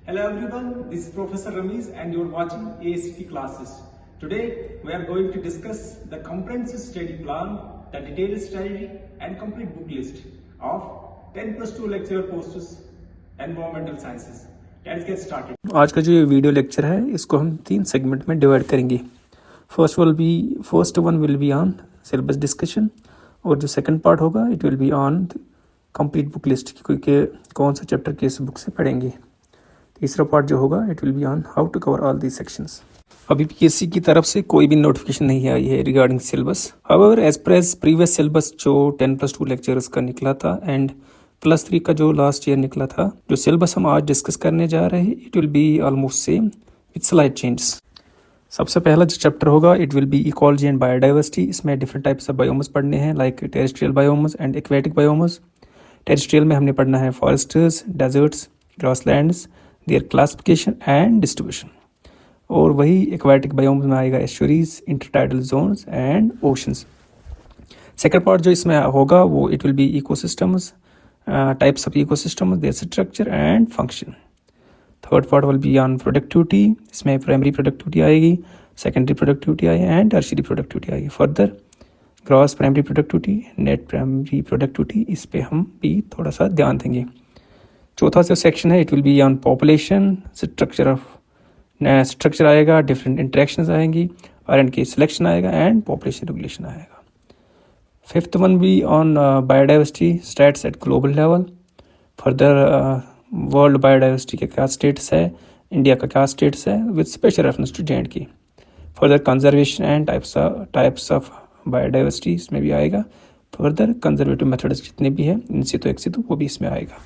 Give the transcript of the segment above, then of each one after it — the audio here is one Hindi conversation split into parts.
Hello everyone, this is Professor Ramesh and you are watching AST classes. Today we are going to discuss the comprehensive study plan, the detailed strategy and complete book list of 10 plus 2 lecturer posts environmental sciences. Let's get started. आज का जो ये वीडियो लेक्चर है इसको हम 3 सेगमेंट में डिवाइड करेंगे। First one will be on syllabus discussion और जो सेकंड पार्ट होगा it will be on complete book list कि कौन सा चैप्टर किस बुक से पढ़ेंगे। तीसरा पार्ट जो होगा it will be on how to cover all the sections. अभी पीएससी की तरफ से कोई भी नोटिफिकेशन नहीं आई है regarding syllabus. However as per as previous syllabus जो 10+2 लेक्चर्स का निकला था एंड +3 का जो लास्ट ईयर निकला था, जो सिलेबस हम आज डिस्कस करने जा रहे हैं it will be almost same with slight changes. सबसे पहला जो चैप्टर होगा it will be ecology and biodiversity. इसमें डिफरेंट टाइप्स ऑफ बायोमस पढ़ने हैं like terrestrial biomes and aquatic biomes. Terrestrial में हमने पढ़ना है forests, deserts, grasslands, their classification and distribution. और वही एक्वेटिक बायोम्स में आएगा estuaries, intertidal zones and oceans. Second part जो इसमें होगा वो it will be ecosystems, types of ecosystems, there structure and function. Third part will be on productivity. इसमें प्राइमरी प्रोडक्टिविटी आएगी, सेकेंडरी प्रोडक्टिविटी आएगी एंड टर्शियरी प्रोडक्टिविटी आएगी। Further gross primary productivity, net primary productivity, इस पे हम भी थोड़ा सा ध्यान देंगे। चौथा जो सेक्शन है it will be on population, structure आएगा, डिफरेंट इंटरेक्शंस आएंगी, आयरन की सिलेक्शन आएगा एंड पॉपुलेशन रेगुलेशन आएगा। फिफ्थ वन भी on biodiversity stats at global level. Further world biodiversity के क्या स्टेट्स है, इंडिया का क्या स्टेट्स है with special reference to J&K। Further conservation and types of biodiversity इसमें भी आएगा। फर्दर कंजर्वेटिव मेथड्स जितने भी हैं इनसे तो एक्सितु वो भी इसमें आएगा।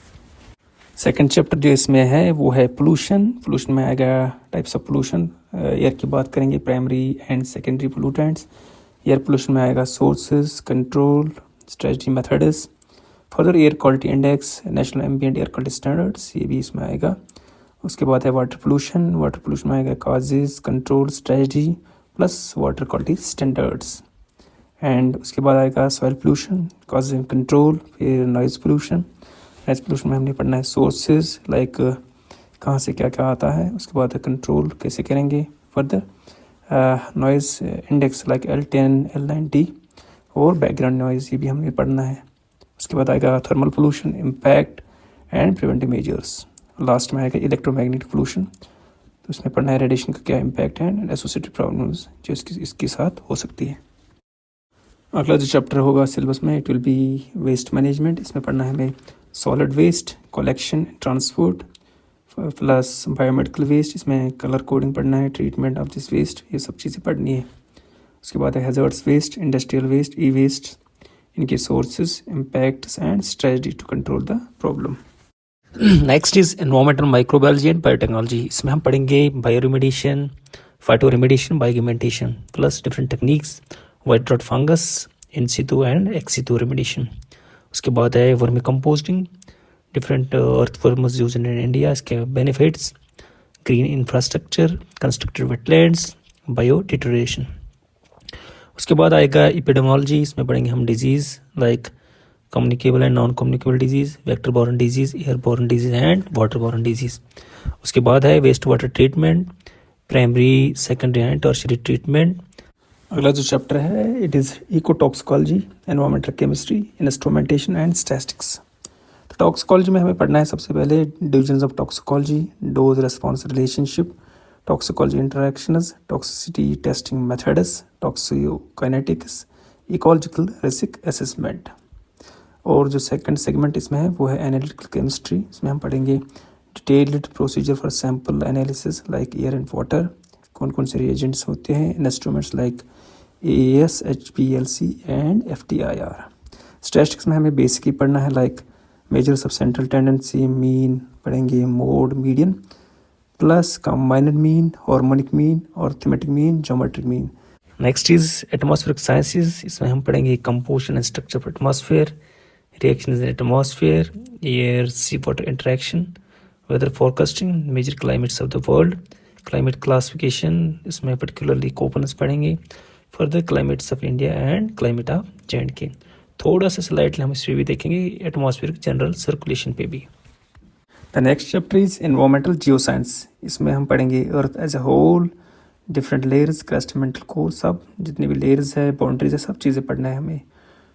सेकंड चैप्टर जो इसमें है वो है पोल्यूशन में आएगा टाइप्स ऑफ पोल्यूशन। एयर की बात करेंगे, primary and secondary pollutants. Air pollution में आएगा sources, control, strategy, methods. Further air quality index, national ambient air quality standards, ये भी इसमें आएगा। उसके बाद है वाटर पोल्यूशन में आएगा causes, control, strategy plus water quality standards. And उसके बाद आएगा soil pollution, causes and control. फिर नॉइज पोल्यूशन में हमने पढ़ना है सोर्सेज लाइक कहाँ से क्या क्या आता है। उसके बाद कंट्रोल कैसे करेंगे। Further noise index like L10, L90 और बैकग्राउंड नॉइज, ये भी हमने पढ़ना है। उसके बाद आएगा thermal pollution, impact and preventive measures. Last में आएगा इलेक्ट्रोमैग्नेटिक पोल्यूशन, तो उसमें पढ़ना है रेडिएशन का क्या इम्पैक्ट है एंड एसोसिएटेड प्रॉब्लम्स जो इसके साथ हो सकती है। अगला जो चैप्टर होगा सिलेबस में it will be waste management. इसमें पढ़ना है हमें solid waste, collection, transport plus biomedical waste. इसमें कलर कोडिंग पढ़ना है, ट्रीटमेंट ऑफ दिस वेस्ट, ये सब चीज़ें पढ़नी है। उसके बाद है hazardous waste, industrial waste, e waste, इनके sources, impacts and strategy to control the problem. Next is environmental microbiology and biotechnology. इसमें हम पढ़ेंगे bioremediation, phytoremediation, bioaugmentation plus different techniques, white rot fungus, in situ and ex situ remediation. उसके बाद है vermicomposting, different earthworms use in India, इसके benefits, green infrastructure, constructed wetlands, biodeterioration. उसके बाद आएगा एपिडेमियोलॉजी। इसमें पढ़ेंगे हम disease like communicable and non communicable disease, vector borne disease, airborne disease and waterborne disease. उसके बाद है waste water treatment, primary, secondary and tertiary treatment. अगला जो चैप्टर है it is ecotoxicology, environmental chemistry, instrumentation and statistics. तो टॉक्सिकोलॉजी में हमें पढ़ना है सबसे पहले divisions of toxicology, dose response relationship, toxicology interactions, toxicity testing methods, toxicokinetics, ecological risk assessment. और जो सेकंड सेगमेंट इसमें है वो है एनालिटिकल केमिस्ट्री। इसमें हम पढ़ेंगे detailed procedure for sample analysis like air and water, कौन कौन से रिएजेंट्स होते हैं, instruments like AAS, HPLC and FTIR। Statistics में हमें बेसिक ही पढ़ना है like measures of central tendency, mean पढ़ेंगे, mode, median plus combined mean, harmonic mean, arithmetic mean, geometric mean. Next is atmospheric sciences. इसमें हम पढ़ेंगे composition and structure of atmosphere, reactions in atmosphere, air sea water interaction, weather forecasting, major climates of the world, climate classification, इसमें पर्टिकुलरली कोपन्स पढ़ेंगे। Further climates of India and climate of J&K। थोड़ा सा स्लाइडली हम इस पर भी देखेंगे एटमॉस्फेरिक जनरल सर्कुलेशन पे भी। The next chapter is environmental geoscience. इसमें हम पढ़ेंगे earth as a whole, different layers, crust mantle core, सब जितने भी लेयर्स है, बाउंड्रीज है, सब चीज़ें पढ़ना है हमें।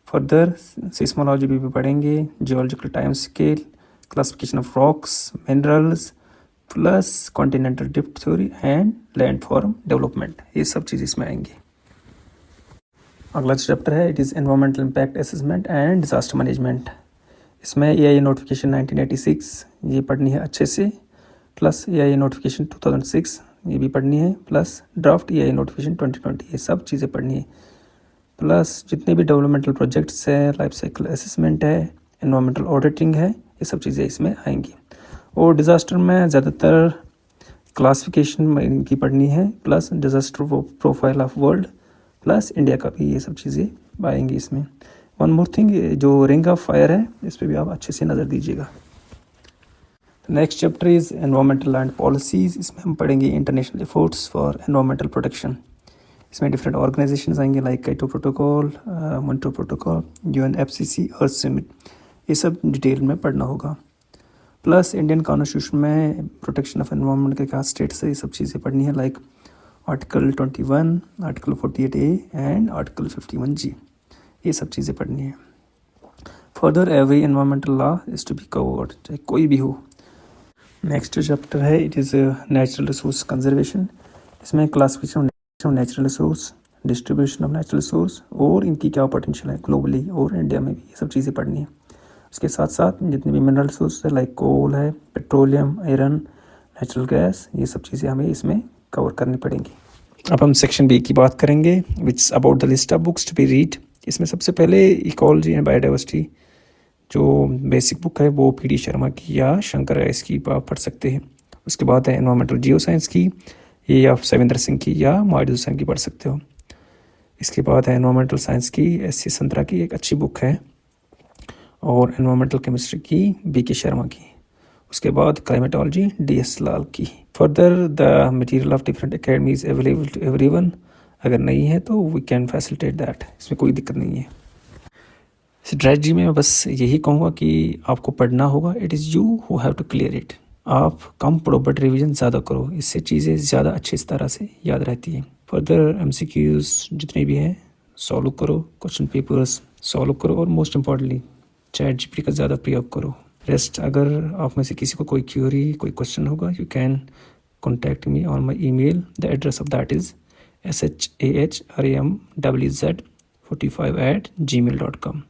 फर्दर सिस्मोलॉजी भी पढ़ेंगे, geological time scale, classification of rocks, minerals, plus continental drift theory and landform development, ये सब चीज़ इसमें आएंगी। अगला चैप्टर है it is environmental impact assessment and disaster management. इसमें AIA नोटिफिकेशन 1986 ये पढ़नी है अच्छे से, प्लस AIA नोटिफिकेशन 2006 ये भी पढ़नी है, प्लस ड्राफ्ट AIA नोटिफिकेशन 2020, ये सब चीज़ें पढ़नी है। प्लस जितने भी डेवलपमेंटल प्रोजेक्ट्स हैं, लाइफ साइकिल असेसमेंट है, एनवायरमेंटल ऑडिटिंग है, ये सब चीज़ें इसमें आएंगी। और डिज़ास्टर में ज़्यादातर क्लासिफिकेशन इनकी पढ़नी है, plus disaster profile of world, plus India का भी, ये सब चीज़ें आएंगी इसमें। वन मोर थिंग, जो रिंग ऑफ फायर है इस पर भी आप अच्छे से नज़र दीजिएगा। Next chapter is environmental land policies. इसमें हम पढ़ेंगे international efforts for environmental protection. इसमें डिफरेंट ऑर्गेनाइजेशंस आएंगे like Kyoto protocol, Montreal protocol, UNFCCC, earth summit, ये सब डिटेल में पढ़ना होगा। प्लस इंडियन कॉन्स्टिट्यूशन में प्रोटेक्शन ऑफ एनवायरनमेंट के क्या स्टेट्स है, ये सब चीज़ें पढ़नी है like article 21, article 48A and article 51G, ये सब चीज़ें पढ़नी है। Further every environmental law is to be covered, चाहे कोई भी हो। नेक्स्ट चैप्टर है it is natural resource conservation. इसमें classification of natural resource, distribution of natural resource और इनकी क्या पोटेंशियल है ग्लोबली और इंडिया में भी, ये सब चीज़ें पढ़नी है। उसके साथ साथ जितने भी मिनरल रिसोर्स है लाइक कोल है, पेट्रोलियम, आयरन, नेचुरल गैस, ये सब चीज़ें हमें इसमें कवर करनी पड़ेंगी। अब हम सेक्शन B की बात करेंगे which is about the list of books to be read. इसमें सबसे पहले इकोलॉजी एंड बायोडाइवर्सिटी जो बेसिक बुक है वो PD शर्मा की या शंकर राइस की आप पढ़ सकते हैं। उसके बाद है एनवायरमेंटल जियो साइंस की, ये आप सविंदर सिंह की या माहिद हुसैन की पढ़ सकते हो। इसके बाद है एनवायरमेंटल साइंस की SC संतरा की एक अच्छी बुक है, और एनवायरमेंटल केमिस्ट्री की BK शर्मा की। उसके बाद क्लाइमेटोलॉजी DS लाल की। Further the material of different academies available to everyone, अगर नहीं है तो वी कैन फैसिलिटेट दैट, इसमें कोई दिक्कत नहीं है। स्ट्रेटजी में मैं बस यही कहूँगा कि आपको पढ़ना होगा, it is you who have to clear it. आप कम पढ़ो बट रिवीजन ज़्यादा करो, इससे चीज़ें ज़्यादा अच्छी तरह से याद रहती हैं। फर्दर MCQs जितने भी हैं सॉल्व करो, क्वेश्चन पेपर्स सॉल्व करो, और मोस्ट इम्पॉर्टेंटली ChatGPT का ज़्यादा प्रयोग करो। रेस्ट अगर आप में से किसी को कोई क्यूरी, कोई क्वेश्चन होगा, you can contact me on my email। The address of that is shahramwz45@gmail.com।